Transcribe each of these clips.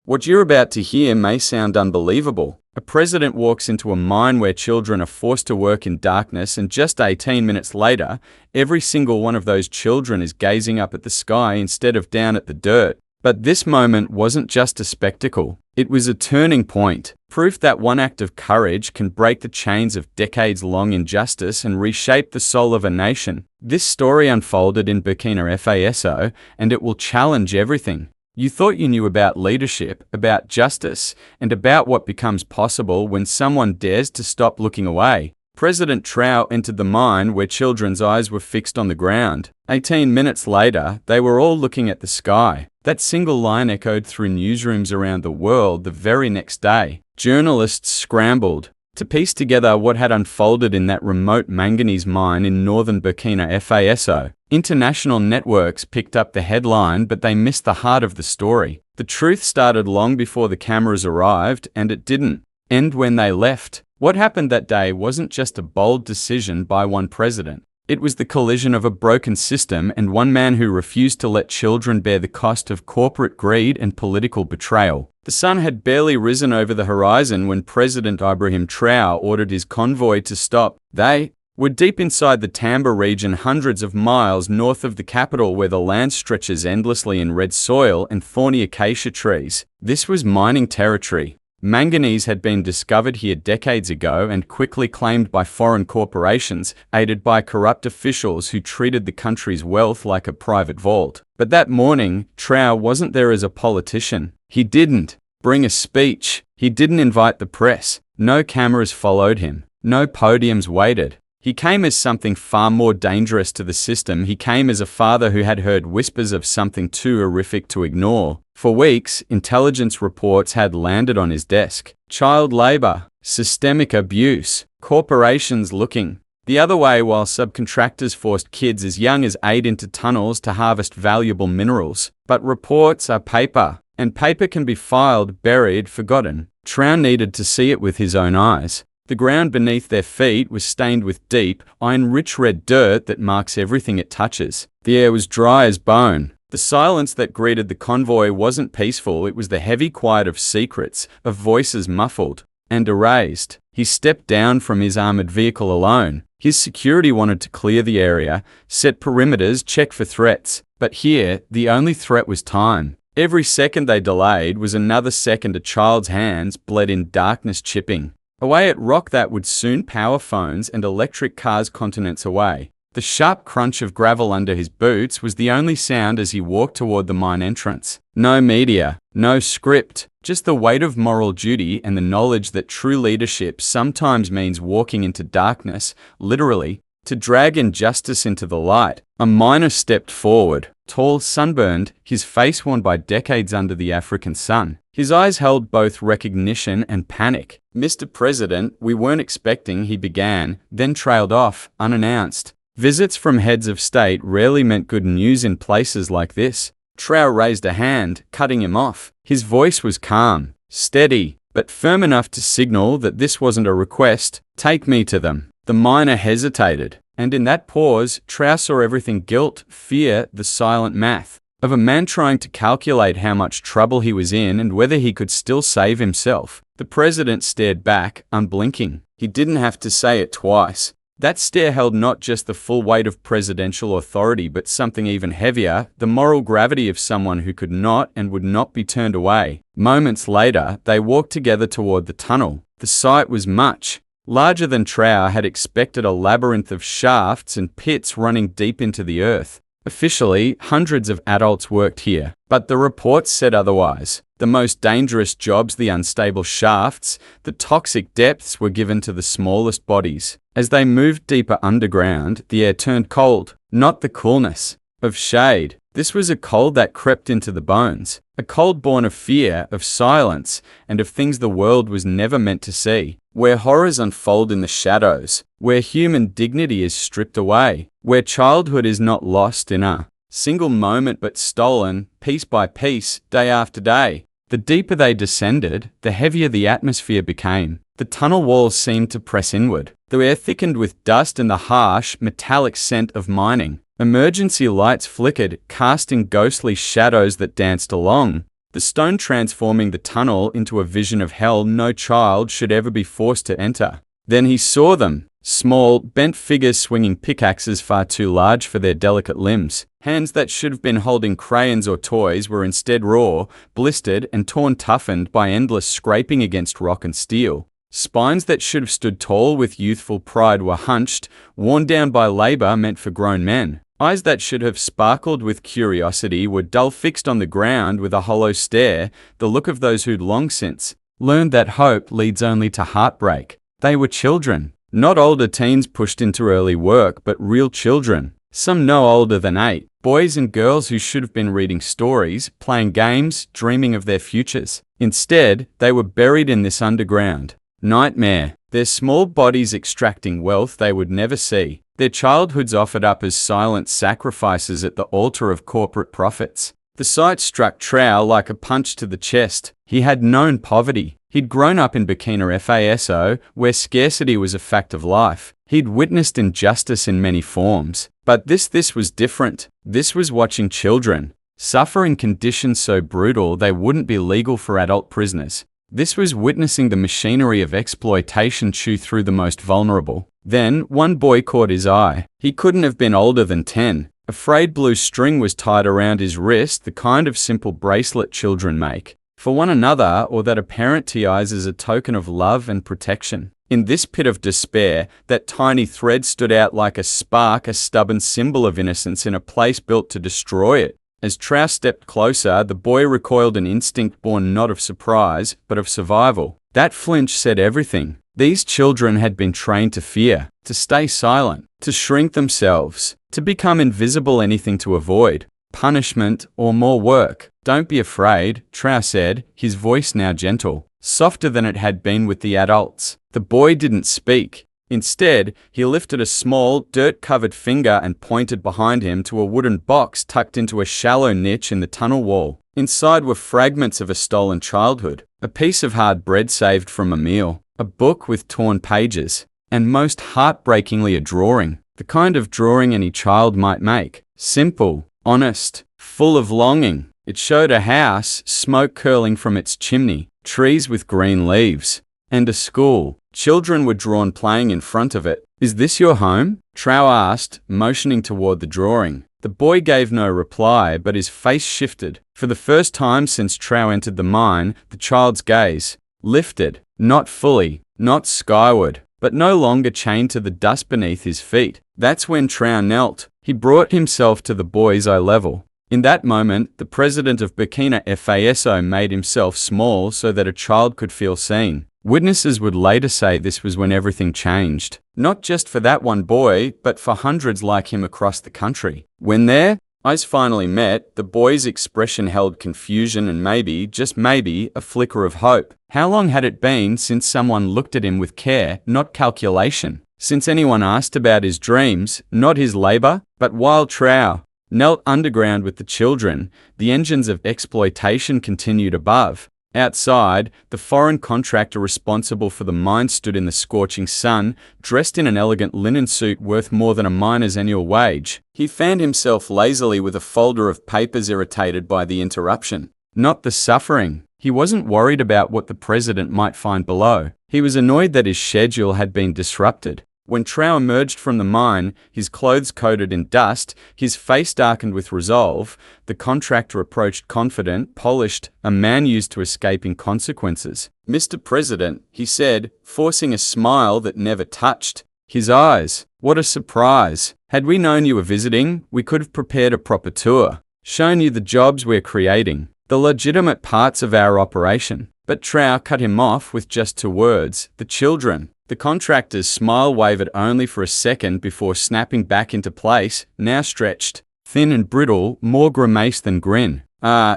What you're about to hear may sound unbelievable. A president walks into a mine where children are forced to work in darkness, and just 18 minutes later, every single one of those children is gazing up at the sky instead of down at the dirt. But this moment wasn't just a spectacle. It was a turning point, proof that one act of courage can break the chains of decades-long injustice and reshape the soul of a nation. This story unfolded in Burkina Faso, and it will challenge everything. You thought you knew about leadership, about justice, and about what becomes possible when someone dares to stop looking away. President Traoré entered the mine where children's eyes were fixed on the ground. 18 minutes later, they were all looking at the sky. That single line echoed through newsrooms around the world the very next day. Journalists scrambled to piece together what had unfolded in that remote manganese mine in northern Burkina Faso. International networks picked up the headline, but they missed the heart of the story. The truth started long before the cameras arrived, and it didn't end when they left. What happened that day wasn't just a bold decision by one president. It was the collision of a broken system and one man who refused to let children bear the cost of corporate greed and political betrayal. The sun had barely risen over the horizon when President Ibrahim Traoré ordered his convoy to stop. They were deep inside the Tamba region, hundreds of miles north of the capital, where the land stretches endlessly in red soil and thorny acacia trees. This was mining territory. Manganese had been discovered here decades ago and quickly claimed by foreign corporations, aided by corrupt officials who treated the country's wealth like a private vault. But that morning, Traoré wasn't there as a politician. He didn't bring a speech. He didn't invite the press. No cameras followed him. No podiums waited. He came as something far more dangerous to the system. He came as a father who had heard whispers of something too horrific to ignore. For weeks, intelligence reports had landed on his desk. Child labor, systemic abuse, corporations looking the other way while subcontractors forced kids as young as 8 into tunnels to harvest valuable minerals. But reports are paper, and paper can be filed, buried, forgotten. Traoré needed to see it with his own eyes. The ground beneath their feet was stained with deep, iron-rich red dirt that marks everything it touches. The air was dry as bone. The silence that greeted the convoy wasn't peaceful. It was the heavy quiet of secrets, of voices muffled and erased. He stepped down from his armored vehicle alone. His security wanted to clear the area, set perimeters, check for threats. But here, the only threat was time. Every second they delayed was another second a child's hands bled in darkness, chipping away at rock that would soon power phones and electric cars continents away. The sharp crunch of gravel under his boots was the only sound as he walked toward the mine entrance. No media, no script, just the weight of moral duty and the knowledge that true leadership sometimes means walking into darkness, literally, to drag injustice into the light. A miner stepped forward, tall, sunburned, his face worn by decades under the African sun. His eyes held both recognition and panic. "Mr. President, we weren't expecting," he began, then trailed off, unannounced. Visits from heads of state rarely meant good news in places like this. Traoré raised a hand, cutting him off. His voice was calm, steady, but firm enough to signal that this wasn't a request. "Take me to them." The miner hesitated, and in that pause, Traoré saw everything: guilt, fear, the silent math of a man trying to calculate how much trouble he was in and whether he could still save himself. The president stared back, unblinking. He didn't have to say it twice. That stare held not just the full weight of presidential authority, but something even heavier, the moral gravity of someone who could not and would not be turned away. Moments later, they walked together toward the tunnel. The sight was much larger than Traoré had expected, a labyrinth of shafts and pits running deep into the earth. Officially, hundreds of adults worked here, but the reports said otherwise. The most dangerous jobs, the unstable shafts, the toxic depths, were given to the smallest bodies. As they moved deeper underground, the air turned cold, not the coolness of shade. This was a cold that crept into the bones, a cold born of fear, of silence, and of things the world was never meant to see. Where horrors unfold in the shadows, where human dignity is stripped away, where childhood is not lost in a single moment but stolen, piece by piece, day after day. The deeper they descended, the heavier the atmosphere became. The tunnel walls seemed to press inward. The air thickened with dust and the harsh, metallic scent of mining. Emergency lights flickered, casting ghostly shadows that danced along. the stone transforming the tunnel into a vision of hell no child should ever be forced to enter. Then he saw them, small, bent figures swinging pickaxes far too large for their delicate limbs. Hands that should have been holding crayons or toys were instead raw, blistered, and torn toughened by endless scraping against rock and steel. Spines that should have stood tall with youthful pride were hunched, worn down by labor meant for grown men. Eyes that should have sparkled with curiosity were dull fixed on the ground with a hollow stare, the look of those who'd long since learned that hope leads only to heartbreak. They were children. Not older teens pushed into early work, but real children. Some no older than 8. Boys and girls who should have been reading stories, playing games, dreaming of their futures. Instead, they were buried in this underground nightmare, their small bodies extracting wealth they would never see, their childhoods offered up as silent sacrifices at the altar of corporate profits. The sight struck Traoré like a punch to the chest. He had known poverty. He'd grown up in Burkina Faso, where scarcity was a fact of life. He'd witnessed injustice in many forms. But this was different. This was watching children suffer in conditions so brutal they wouldn't be legal for adult prisoners. This was witnessing the machinery of exploitation chew through the most vulnerable. Then, one boy caught his eye. He couldn't have been older than 10. A frayed blue string was tied around his wrist, the kind of simple bracelet children make for one another, or that a parent ties as a token of love and protection. In this pit of despair, that tiny thread stood out like a spark, a stubborn symbol of innocence in a place built to destroy it. As Traoré stepped closer, the boy recoiled, an instinct born not of surprise, but of survival. That flinch said everything. These children had been trained to fear, to stay silent, to shrink themselves, to become invisible, anything to avoid punishment or more work. "Don't be afraid," Traoré said, his voice now gentle, softer than it had been with the adults. The boy didn't speak. Instead, he lifted a small, dirt-covered finger and pointed behind him to a wooden box tucked into a shallow niche in the tunnel wall. Inside were fragments of a stolen childhood, a piece of hard bread saved from a meal, a book with torn pages, and most heartbreakingly a drawing, the kind of drawing any child might make. Simple, honest, full of longing. It showed a house, smoke curling from its chimney, trees with green leaves, and a school. Children were drawn playing in front of it. "Is this your home?" Traoré asked, motioning toward the drawing. The boy gave no reply, but his face shifted. For the first time since Traoré entered the mine, the child's gaze lifted, not fully, not skyward, but no longer chained to the dust beneath his feet. That's when Traoré knelt. He brought himself to the boy's eye level. In that moment, the president of Burkina Faso made himself small so that a child could feel seen. Witnesses would later say this was when everything changed. Not just for that one boy, but for hundreds like him across the country. When their eyes finally met, the boy's expression held confusion and maybe, just maybe, a flicker of hope. How long had it been since someone looked at him with care, not calculation? Since anyone asked about his dreams, not his labor? But while Traoré knelt underground with the children, the engines of exploitation continued above. Outside, the foreign contractor responsible for the mine stood in the scorching sun, dressed in an elegant linen suit worth more than a miner's annual wage. He fanned himself lazily with a folder of papers, irritated by the interruption. Not the suffering. He wasn't worried about what the president might find below. He was annoyed that his schedule had been disrupted. When Traoré emerged from the mine, his clothes coated in dust, his face darkened with resolve, the contractor approached confident, polished, a man used to escaping consequences. "Mr. President," he said, forcing a smile that never touched his eyes. "What a surprise. Had we known you were visiting, we could have prepared a proper tour, shown you the jobs we're creating, the legitimate parts of our operation." But Traoré cut him off with just 2 words: "The children." The contractor's smile wavered only for a second before snapping back into place, now stretched, thin and brittle, more grimace than grin.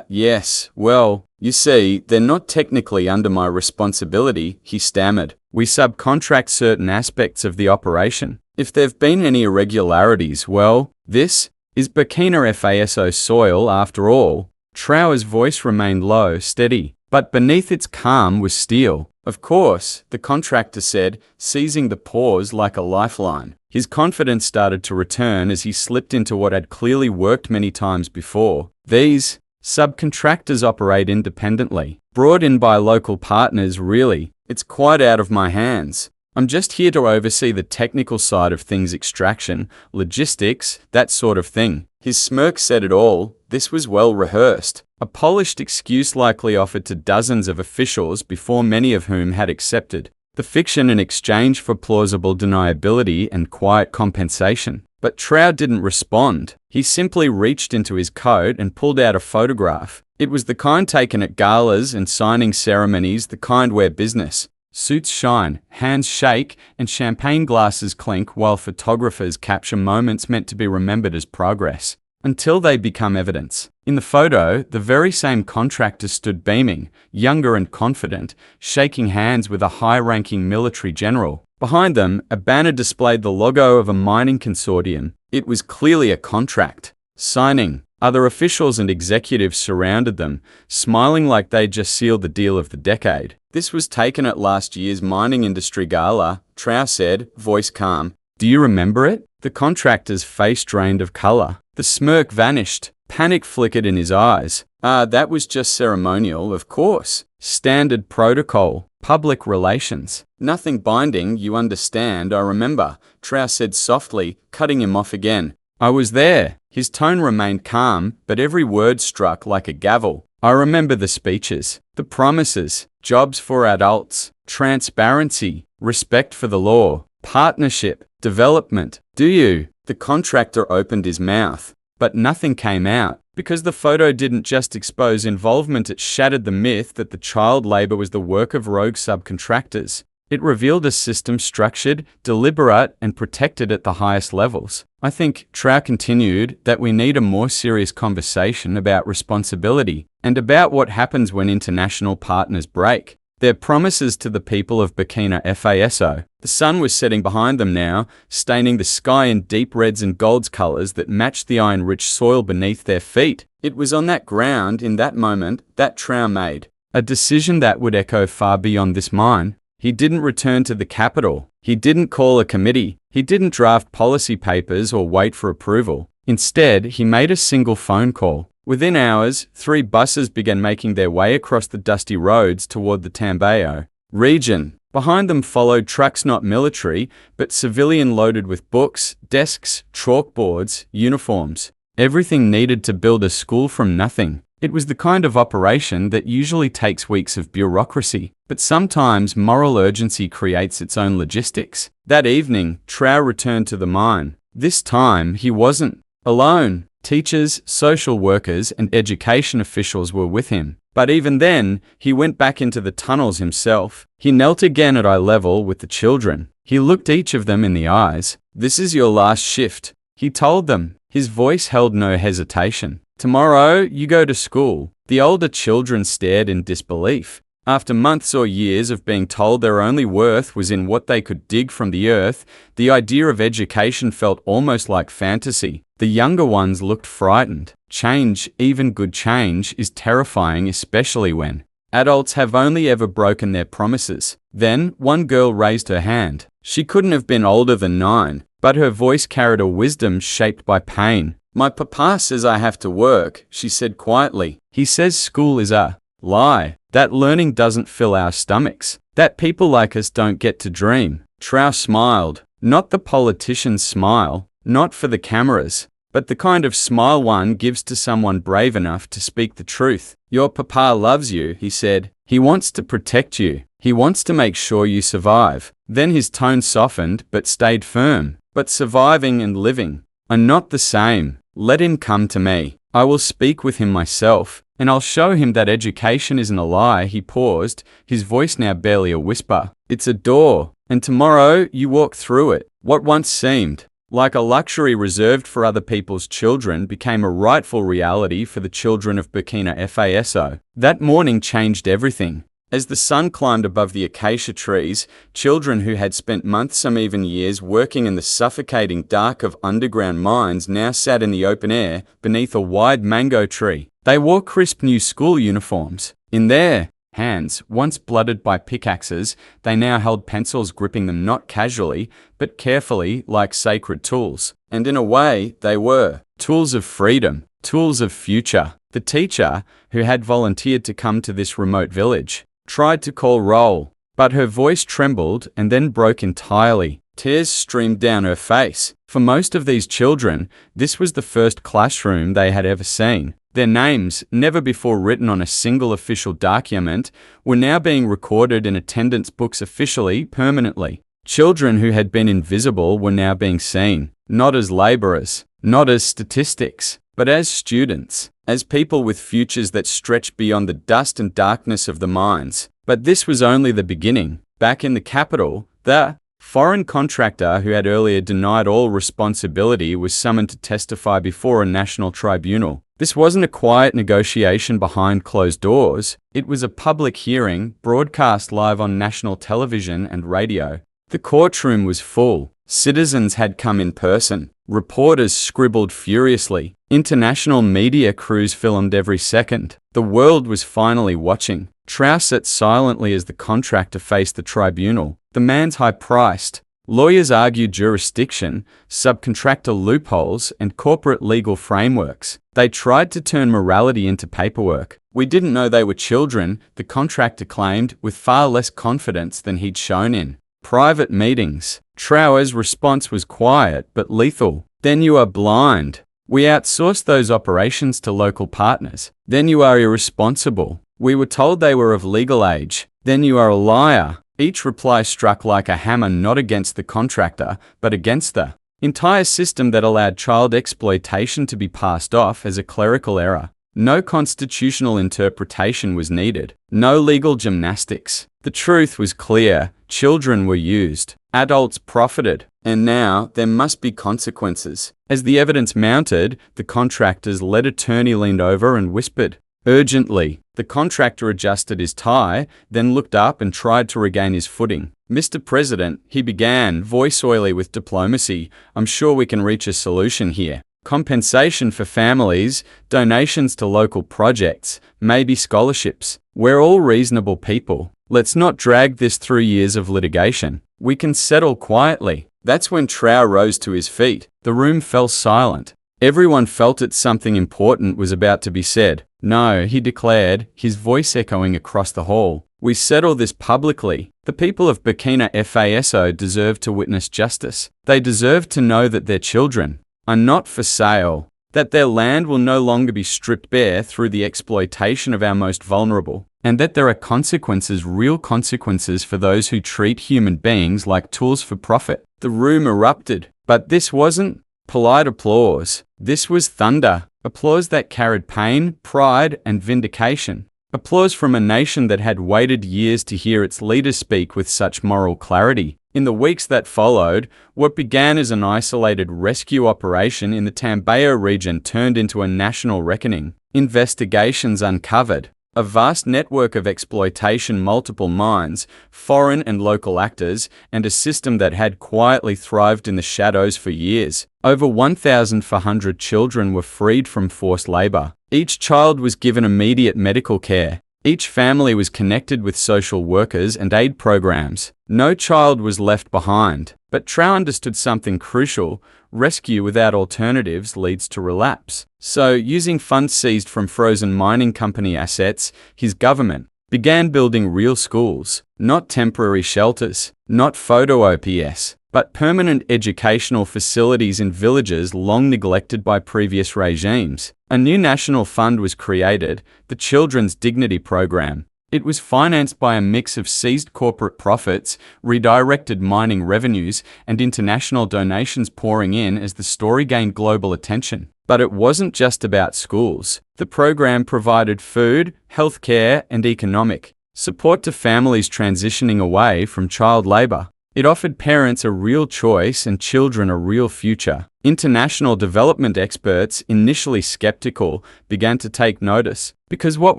Yes, well, you see, they're not technically under my responsibility," he stammered. "We subcontract certain aspects of the operation. If there've been any irregularities, well, this is Burkina Faso soil after all." Traoré's voice remained low, steady, but beneath its calm was steel. "Of course," the contractor said, seizing the pause like a lifeline. His confidence started to return as he slipped into what had clearly worked many times before. "These Subcontractors operate independently, brought in by local partners. Really, it's quite out of my hands. I'm just here to oversee the technical side of things, extraction, logistics, that sort of thing. His smirk said it all. This was well rehearsed. A polished excuse likely offered to dozens of officials before many of whom had accepted the fiction in exchange for plausible deniability and quiet compensation. But Traoré didn't respond. He simply reached into his coat and pulled out a photograph. It was the kind taken at galas and signing ceremonies, the kind where business suits shine, hands shake, and champagne glasses clink while photographers capture moments meant to be remembered as progress, until they become evidence. In the photo, the very same contractor stood beaming, younger and confident, shaking hands with a high-ranking military general. Behind them, a banner displayed the logo of a mining consortium. It was clearly a contract signing. Other officials and executives surrounded them, smiling like they'd just sealed the deal of the decade. This was taken at last year's mining industry gala, Traoré said, voice calm. Do you remember it? The contractor's face drained of color. The smirk vanished. Panic flickered in his eyes. That was just ceremonial, of course. Standard protocol. Public relations. Nothing binding, you understand, I remember, Traoré said softly, cutting him off again. I was there. His tone remained calm, but every word struck like a gavel. I remember the speeches, the promises, jobs for adults, transparency, respect for the law, partnership, development. Do you? The contractor opened his mouth, but nothing came out. Because the photo didn't just expose involvement, it shattered the myth that the child labor was the work of rogue subcontractors. It revealed a system structured, deliberate, and protected at the highest levels. I think, Traoré continued, that we need a more serious conversation about responsibility and about what happens when international partners break their promises to the people of Burkina Faso. The sun was setting behind them now, staining the sky in deep reds and golds colors that matched the iron-rich soil beneath their feet. It was on that ground, in that moment, that Traoré made a decision that would echo far beyond this mine. He didn't return to the capital. He didn't call a committee. He didn't draft policy papers or wait for approval. Instead, he made a single phone call. Within hours, 3 buses began making their way across the dusty roads toward the Tambayo region. Behind them followed trucks not military, but civilian, loaded with books, desks, chalkboards, uniforms. Everything needed to build a school from nothing. It was the kind of operation that usually takes weeks of bureaucracy, but sometimes moral urgency creates its own logistics. That evening, Traoré returned to the mine. This time, he wasn't alone. Teachers, social workers, and education officials were with him. But even then, he went back into the tunnels himself. He knelt again at eye level with the children. He looked each of them in the eyes. This is your last shift, he told them. His voice held no hesitation. Tomorrow, you go to school. The older children stared in disbelief. After months or years of being told their only worth was in what they could dig from the earth, the idea of education felt almost like fantasy. The younger ones looked frightened. Change, even good change, is terrifying, especially when adults have only ever broken their promises. Then, one girl raised her hand. She couldn't have been older than 9, but her voice carried a wisdom shaped by pain. My papa says I have to work, she said quietly. He says school is a lie, that learning doesn't fill our stomachs, that people like us don't get to dream. Traoré smiled. Not the politician's smile, not for the cameras, but the kind of smile one gives to someone brave enough to speak the truth. Your papa loves you, he said. He wants to protect you. He wants to make sure you survive. Then his tone softened but stayed firm. But surviving and living are not the same. Let him come to me. I will speak with him myself, and I'll show him that education isn't a lie. He paused, his voice now barely a whisper. It's a door, and tomorrow you walk through it. What once seemed like a luxury reserved for other people's children became a rightful reality for the children of Burkina Faso. That morning changed everything. As the sun climbed above the acacia trees, children who had spent months, some even years, working in the suffocating dark of underground mines now sat in the open air beneath a wide mango tree. They wore crisp new school uniforms. In their hands, once blooded by pickaxes, they now held pencils, gripping them not casually, but carefully, like sacred tools. And in a way, they were tools of freedom, tools of future. The teacher, who had volunteered to come to this remote village, tried to call roll, but her voice trembled and then broke entirely. Tears streamed down her face. For most of these children, this was the first classroom they had ever seen. Their names, never before written on a single official document, were now being recorded in attendance books officially, permanently. Children who had been invisible were now being seen, not as laborers, not as statistics, but as students, as people with futures that stretched beyond the dust and darkness of the mines. But this was only the beginning. Back in the capital, the foreign contractor who had earlier denied all responsibility was summoned to testify before a national tribunal. This wasn't a quiet negotiation behind closed doors. It was a public hearing, broadcast live on national television and radio. The courtroom was full. Citizens had come in person. Reporters scribbled furiously. International media crews filmed every second. The world was finally watching. Traoré sat silently as the contractor faced the tribunal. The man's high-priced. Lawyers argued jurisdiction, subcontractor loopholes, and corporate legal frameworks. They tried to turn morality into paperwork. We didn't know they were children, the contractor claimed, with far less confidence than he'd shown in private meetings. Traoré's response was quiet but lethal. Then you are blind. We outsourced those operations to local partners. Then you are irresponsible. We were told they were of legal age. Then you are a liar. Each reply struck like a hammer not against the contractor, but against the entire system that allowed child exploitation to be passed off as a clerical error. No constitutional interpretation was needed. No legal gymnastics. The truth was clear. Children were used. Adults profited. And now there must be consequences. As the evidence mounted, the contractor's lead attorney leaned over and whispered urgently. The contractor adjusted his tie, then looked up and tried to regain his footing. Mr. President, he began, voice oily with diplomacy, I'm sure we can reach a solution here. Compensation for families, donations to local projects, maybe scholarships. We're all reasonable people. Let's not drag this through years of litigation. We can settle quietly. That's when Traoré rose to his feet. The room fell silent. Everyone felt that something important was about to be said. No, he declared, his voice echoing across the hall. We settle this publicly. The people of Burkina Faso deserve to witness justice. They deserve to know that their children are not for sale, that their land will no longer be stripped bare through the exploitation of our most vulnerable, and that there are consequences, real consequences for those who treat human beings like tools for profit. The room erupted, but this wasn't polite applause. This was thunder. Applause that carried pain, pride, and vindication. Applause from a nation that had waited years to hear its leaders speak with such moral clarity. In the weeks that followed, what began as an isolated rescue operation in the Tambayo region turned into a national reckoning. Investigations uncovered a vast network of exploitation, multiple mines, foreign and local actors, and a system that had quietly thrived in the shadows for years. Over 1,400 children were freed from forced labor. Each child was given immediate medical care. Each family was connected with social workers and aid programs. No child was left behind. But Traoré understood something crucial. Rescue without alternatives leads to relapse. So, using funds seized from frozen mining company assets, his government began building real schools, not temporary shelters, not photo OPS, but permanent educational facilities in villages long neglected by previous regimes. A new national fund was created, the Children's Dignity Program. It was financed by a mix of seized corporate profits, redirected mining revenues, and international donations pouring in as the story gained global attention. But it wasn't just about schools. The program provided food, healthcare, and economic support to families transitioning away from child labor. It offered parents a real choice and children a real future. International development experts, initially skeptical, began to take notice, because what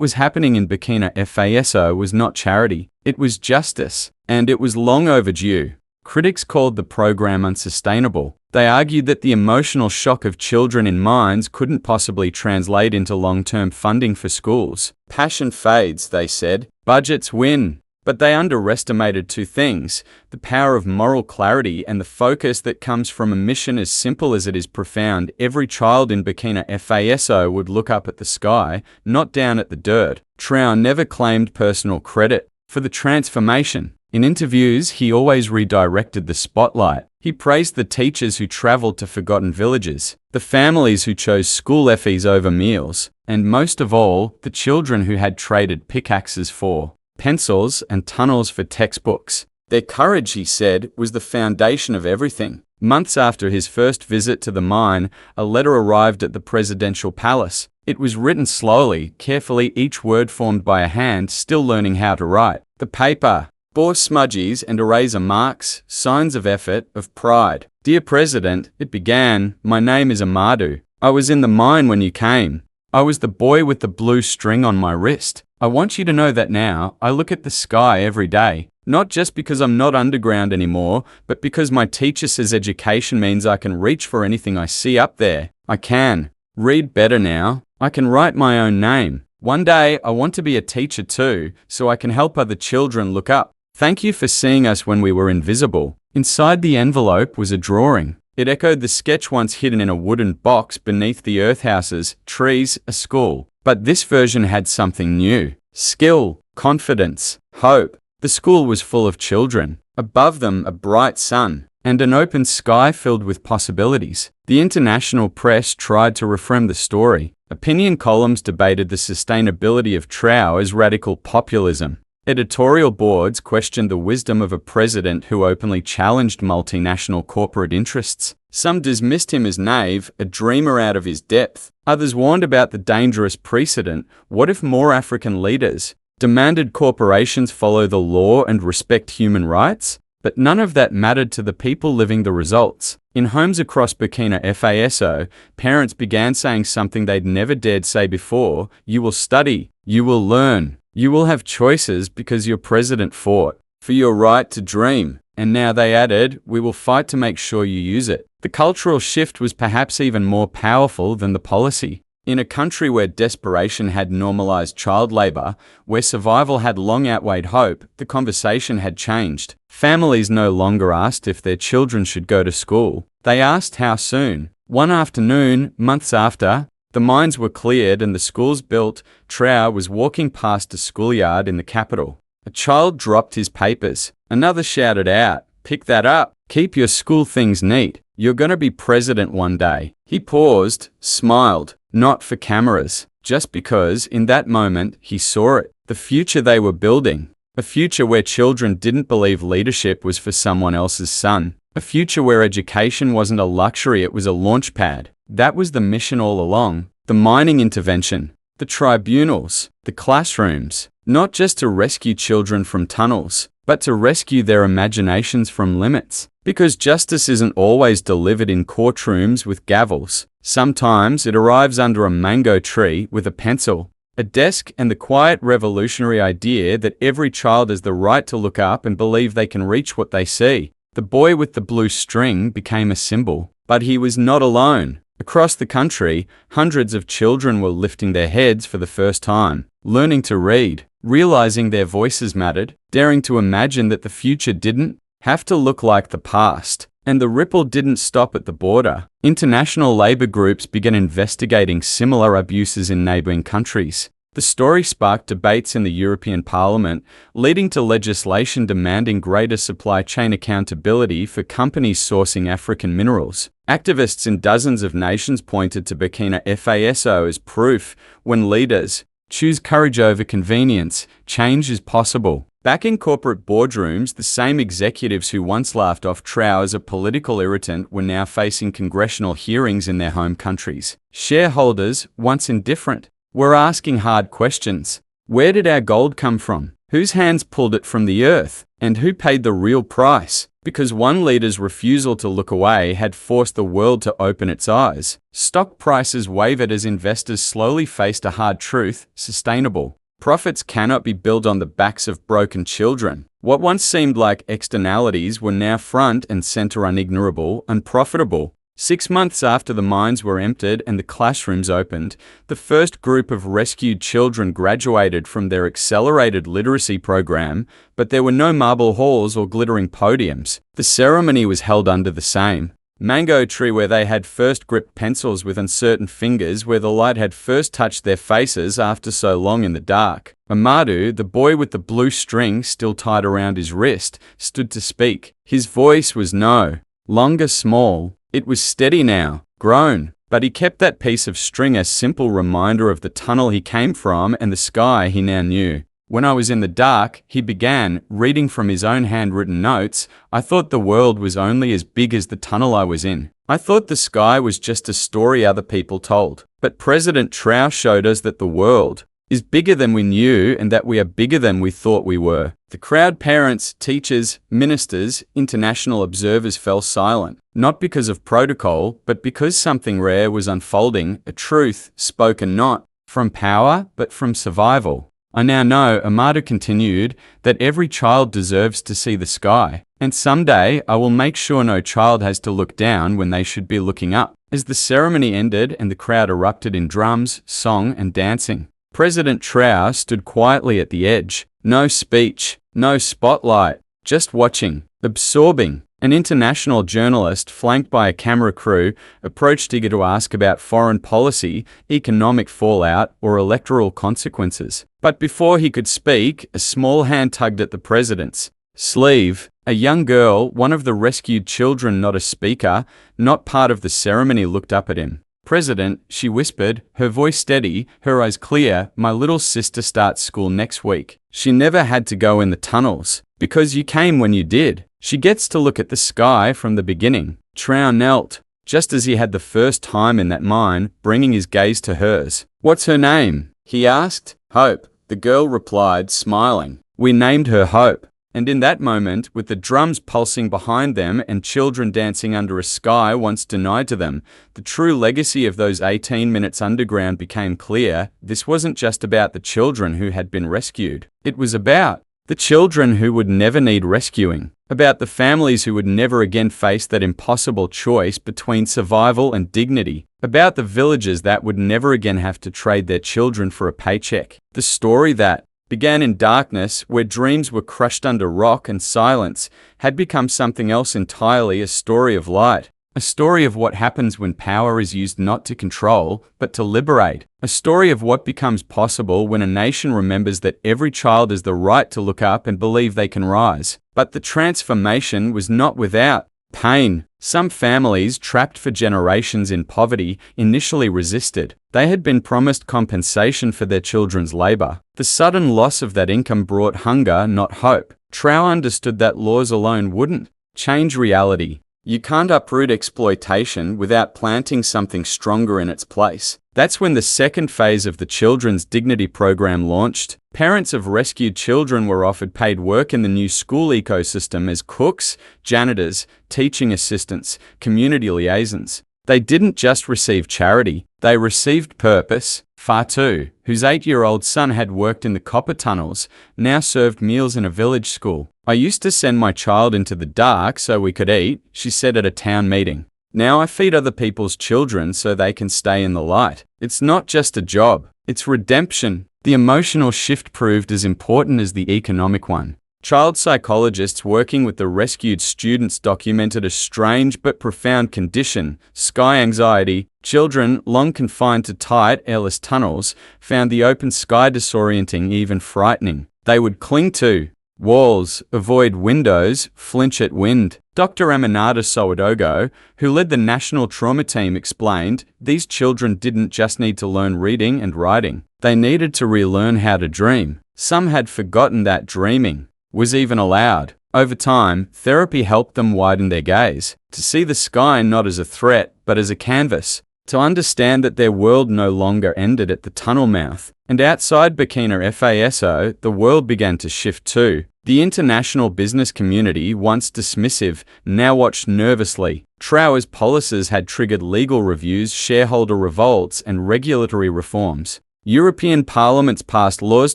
was happening in Burkina Faso was not charity, it was justice, and it was long overdue. Critics called the program unsustainable. They argued that the emotional shock of children in mines couldn't possibly translate into long-term funding for schools. Passion fades, they said. Budgets win. But they underestimated two things: the power of moral clarity and the focus that comes from a mission as simple as it is profound. Every child in Burkina Faso would look up at the sky, not down at the dirt. Traoré never claimed personal credit for the transformation. In interviews, he always redirected the spotlight. He praised the teachers who traveled to forgotten villages, the families who chose school fees over meals, and most of all, the children who had traded pickaxes for pencils and tunnels for textbooks. Their courage, he said, was the foundation of everything. Months after his first visit to the mine, a letter arrived at the presidential palace. It was written slowly, carefully, each word formed by a hand still learning how to write. The paper bore smudges and eraser marks, signs of effort, of pride. "Dear President," it began, "my name is Amadou. I was in the mine when you came. I was the boy with the blue string on my wrist. I want you to know that now I look at the sky every day, not just because I'm not underground anymore, but because my teacher says education means I can reach for anything I see up there. I can read better now. I can write my own name. One day I want to be a teacher too, so I can help other children look up. Thank you for seeing us when we were invisible." Inside the envelope was a drawing. It echoed the sketch once hidden in a wooden box beneath the earthhouses, trees, a school. But this version had something new: skill, confidence, hope. The school was full of children. Above them, a bright sun, and an open sky filled with possibilities. The international press tried to reframe the story. Opinion columns debated the sustainability of Traoré as radical populism. Editorial boards questioned the wisdom of a president who openly challenged multinational corporate interests. Some dismissed him as naive, a dreamer out of his depth. Others warned about the dangerous precedent. What if more African leaders demanded corporations follow the law and respect human rights? But none of that mattered to the people living the results. In homes across Burkina Faso, parents began saying something they'd never dared say before: "You will study, you will learn. You will have choices because your president fought for your right to dream." And now they added, "We will fight to make sure you use it." The cultural shift was perhaps even more powerful than the policy. In a country where desperation had normalized child labor, where survival had long outweighed hope, the conversation had changed. Families no longer asked if their children should go to school. They asked how soon. One afternoon, months after, the mines were cleared and the schools built, Traoré was walking past a schoolyard in the capital. A child dropped his papers. Another shouted out, "Pick that up. Keep your school things neat. You're gonna be president one day." He paused, smiled, not for cameras, just because in that moment he saw it. The future they were building. A future where children didn't believe leadership was for someone else's son. A future where education wasn't a luxury, it was a launch pad. That was the mission all along. The mining intervention, the tribunals, the classrooms, not just to rescue children from tunnels, but to rescue their imaginations from limits. Because justice isn't always delivered in courtrooms with gavels. Sometimes it arrives under a mango tree with a pencil, a desk, and the quiet revolutionary idea that every child has the right to look up and believe they can reach what they see. The boy with the blue string became a symbol. But he was not alone. Across the country, hundreds of children were lifting their heads for the first time, learning to read, realizing their voices mattered, daring to imagine that the future didn't have to look like the past. And the ripple didn't stop at the border. International labor groups began investigating similar abuses in neighboring countries. The story sparked debates in the European Parliament, leading to legislation demanding greater supply chain accountability for companies sourcing African minerals. Activists in dozens of nations pointed to Burkina Faso as proof: when leaders choose courage over convenience, change is possible. Back in corporate boardrooms, the same executives who once laughed off Traoré as a political irritant were now facing congressional hearings in their home countries. Shareholders, once indifferent, were asking hard questions. Where did our gold come from? Whose hands pulled it from the earth? And who paid the real price? Because one leader's refusal to look away had forced the world to open its eyes. Stock prices wavered as investors slowly faced a hard truth: sustainable profits cannot be built on the backs of broken children. What once seemed like externalities were now front and center: unignorable, unprofitable. 6 months after the mines were emptied and the classrooms opened, the first group of rescued children graduated from their accelerated literacy program, but there were no marble halls or glittering podiums. The ceremony was held under the same mango tree where they had first gripped pencils with uncertain fingers, where the light had first touched their faces after so long in the dark. Amadou, the boy with the blue string still tied around his wrist, stood to speak. His voice was no longer small. It was steady now, grown, but he kept that piece of string a simple reminder of the tunnel he came from and the sky he now knew. When I was in the dark, he began, reading from his own handwritten notes, I thought the world was only as big as the tunnel I was in. I thought the sky was just a story other people told. But President Traoré showed us that the world is bigger than we knew and that we are bigger than we thought we were. The crowd, parents, teachers, ministers, international observers fell silent, not because of protocol, but because something rare was unfolding, a truth spoken not from power, but from survival. I now know, Amadou continued, that every child deserves to see the sky, and someday I will make sure no child has to look down when they should be looking up. As the ceremony ended and the crowd erupted in drums, song, and dancing, President Traoré stood quietly at the edge. No speech, no spotlight, just watching, absorbing. An international journalist, flanked by a camera crew, approached eager to ask about foreign policy, economic fallout, or electoral consequences. But before he could speak, a small hand tugged at the president's sleeve. A young girl, one of the rescued children, not a speaker, not part of the ceremony, looked up at him. President, she whispered, her voice steady, her eyes clear, my little sister starts school next week. She never had to go in the tunnels, because you came when you did. She gets to look at the sky from the beginning. Traoré knelt, just as he had the first time in that mine, bringing his gaze to hers. What's her name? He asked. Hope, the girl replied, smiling. We named her Hope. And in that moment, with the drums pulsing behind them and children dancing under a sky once denied to them, the true legacy of those 18 minutes underground became clear. This wasn't just about the children who had been rescued. It was about the children who would never need rescuing, about the families who would never again face that impossible choice between survival and dignity, about the villages that would never again have to trade their children for a paycheck. The story that began in darkness, where dreams were crushed under rock and silence, had become something else entirely, a story of light. A story of what happens when power is used not to control, but to liberate. A story of what becomes possible when a nation remembers that every child has the right to look up and believe they can rise. But the transformation was not without pain. Some families, trapped for generations in poverty, initially resisted. They had been promised compensation for their children's labor. The sudden loss of that income brought hunger, not hope. Traoré understood that laws alone wouldn't change reality. You can't uproot exploitation without planting something stronger in its place. That's when the second phase of the Children's Dignity Program launched. Parents of rescued children were offered paid work in the new school ecosystem as cooks, janitors, teaching assistants, community liaisons. They didn't just receive charity, they received purpose. Fatou, whose 8-year-old son had worked in the copper tunnels, now served meals in a village school. I used to send my child into the dark so we could eat, she said at a town meeting. Now I feed other people's children so they can stay in the light. It's not just a job, it's redemption. The emotional shift proved as important as the economic one. Child psychologists working with the rescued students documented a strange but profound condition, sky anxiety. Children, long confined to tight, airless tunnels, found the open sky disorienting, even frightening. They would cling to walls, avoid windows, flinch at wind. Dr. Aminata Sowadogo, who led the National Trauma Team, explained, these children didn't just need to learn reading and writing. They needed to relearn how to dream. Some had forgotten that dreaming was even allowed. Over time, therapy helped them widen their gaze, to see the sky not as a threat, but as a canvas, to understand that their world no longer ended at the tunnel mouth. And outside Burkina Faso, the world began to shift too. The international business community, once dismissive, now watched nervously. Traoré's policies had triggered legal reviews, shareholder revolts, and regulatory reforms. European parliaments passed laws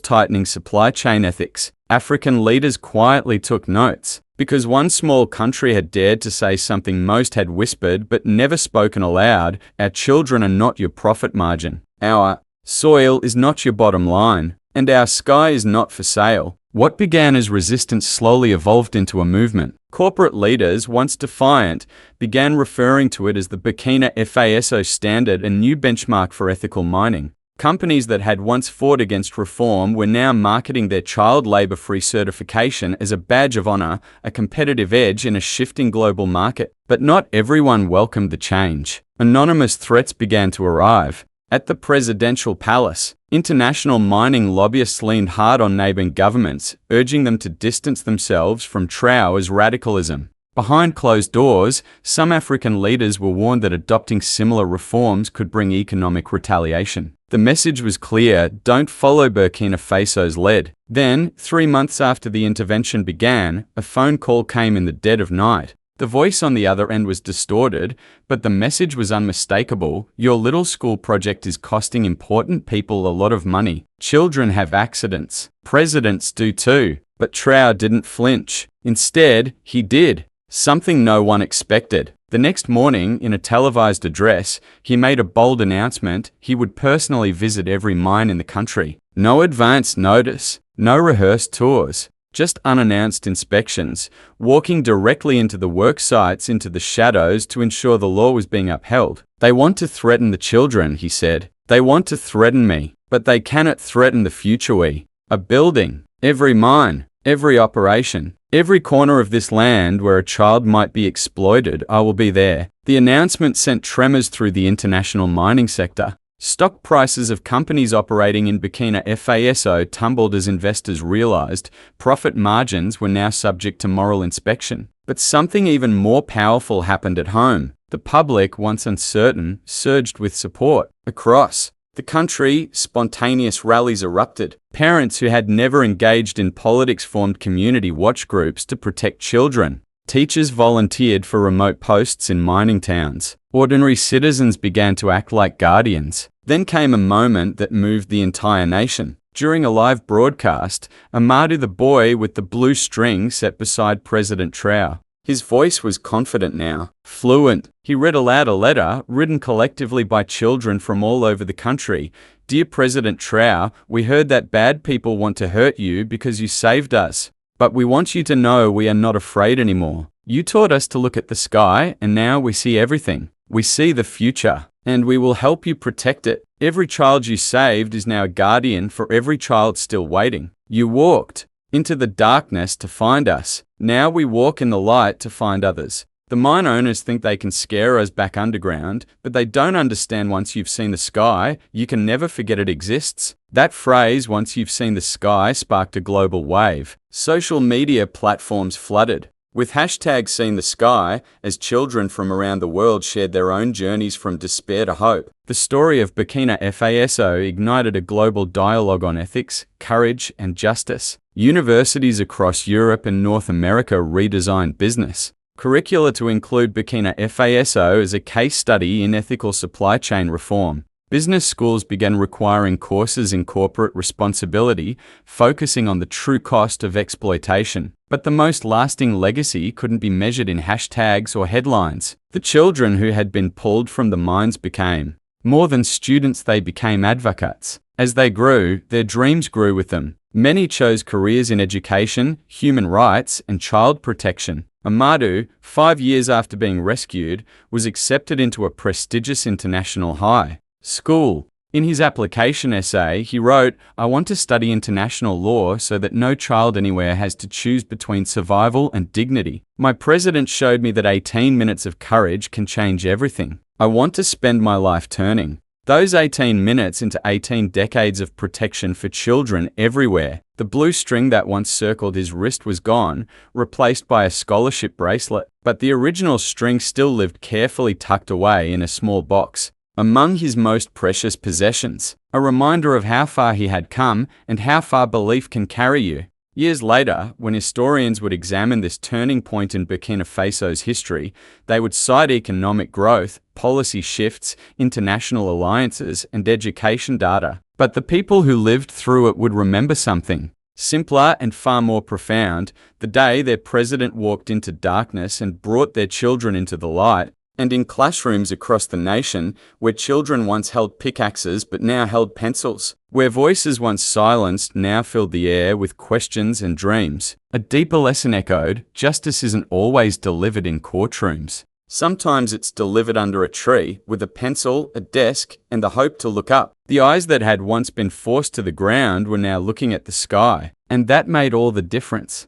tightening supply chain ethics. African leaders quietly took notes. Because one small country had dared to say something most had whispered but never spoken aloud: our children are not your profit margin. Our soil is not your bottom line. And our sky is not for sale. What began as resistance slowly evolved into a movement. Corporate leaders, once defiant, began referring to it as the Burkina Faso standard, a new benchmark for ethical mining. Companies that had once fought against reform were now marketing their child labor-free certification as a badge of honor, a competitive edge in a shifting global market. But not everyone welcomed the change. Anonymous threats began to arrive. At the presidential palace, international mining lobbyists leaned hard on neighboring governments, urging them to distance themselves from Traoré's radicalism. Behind closed doors, some African leaders were warned that adopting similar reforms could bring economic retaliation. The message was clear: don't follow Burkina Faso's lead. Then, 3 months after the intervention began, a phone call came in the dead of night. The voice on the other end was distorted, but the message was unmistakable. Your little school project is costing important people a lot of money. Children have accidents. Presidents do too. But Traoré didn't flinch. Instead, he did. Something no one expected. The next morning, in a televised address, he made a bold announcement: he would personally visit every mine in the country. No advance notice, no rehearsed tours. Just unannounced inspections, walking directly into the work sites, into the shadows, to ensure the law was being upheld. They want to threaten the children, he said. They want to threaten me, but they cannot threaten the future we are building. Every mine, every operation, every corner of this land where a child might be exploited, I will be there. The announcement sent tremors through the international mining sector. Stock prices of companies operating in Burkina Faso tumbled as investors realized profit margins were now subject to moral inspection. But something even more powerful happened at home. The public, once uncertain, surged with support. Across the country, spontaneous rallies erupted. Parents who had never engaged in politics formed community watch groups to protect children. Teachers volunteered for remote posts in mining towns. Ordinary citizens began to act like guardians. Then came a moment that moved the entire nation. During a live broadcast, Amadou, the boy with the blue string, sat beside President Traoré. His voice was confident now, fluent. He read aloud a letter written collectively by children from all over the country. Dear President Traoré, we heard that bad people want to hurt you because you saved us. But we want you to know we are not afraid anymore. You taught us to look at the sky, and now we see everything. We see the future, and we will help you protect it. Every child you saved is now a guardian for every child still waiting. You walked into the darkness to find us. Now we walk in the light to find others. The mine owners think they can scare us back underground, but they don't understand once you've seen the sky, you can never forget it exists. That phrase, once you've seen the sky, sparked a global wave. Social media platforms flooded with hashtag Seen the Sky as children from around the world shared their own journeys from despair to hope. The story of Burkina Faso ignited a global dialogue on ethics, courage, and justice. Universities across Europe and North America redesigned business curricula to include Burkina Faso as a case study in ethical supply chain reform. Business schools began requiring courses in corporate responsibility, focusing on the true cost of exploitation. But the most lasting legacy couldn't be measured in hashtags or headlines. The children who had been pulled from the mines became more than students, they became advocates. As they grew, their dreams grew with them. Many chose careers in education, human rights, and child protection. Amadou, 5 years after being rescued, was accepted into a prestigious international high school. In his application essay, he wrote, "I want to study international law so that no child anywhere has to choose between survival and dignity. My president showed me that 18 minutes of courage can change everything. I want to spend my life turning those 18 minutes into 18 decades of protection for children everywhere." The blue string that once circled his wrist was gone, replaced by a scholarship bracelet. But the original string still lived carefully tucked away in a small box, among his most precious possessions, a reminder of how far he had come and how far belief can carry you. Years later, when historians would examine this turning point in Burkina Faso's history, they would cite economic growth, policy shifts, international alliances, and education data. But the people who lived through it would remember something. Simpler and far more profound, the day their president walked into darkness and brought their children into the light. And in classrooms across the nation, where children once held pickaxes but now held pencils, where voices once silenced now filled the air with questions and dreams, a deeper lesson echoed: justice isn't always delivered in courtrooms. Sometimes it's delivered under a tree, with a pencil, a desk, and the hope to look up. The eyes that had once been forced to the ground were now looking at the sky, and that made all the difference.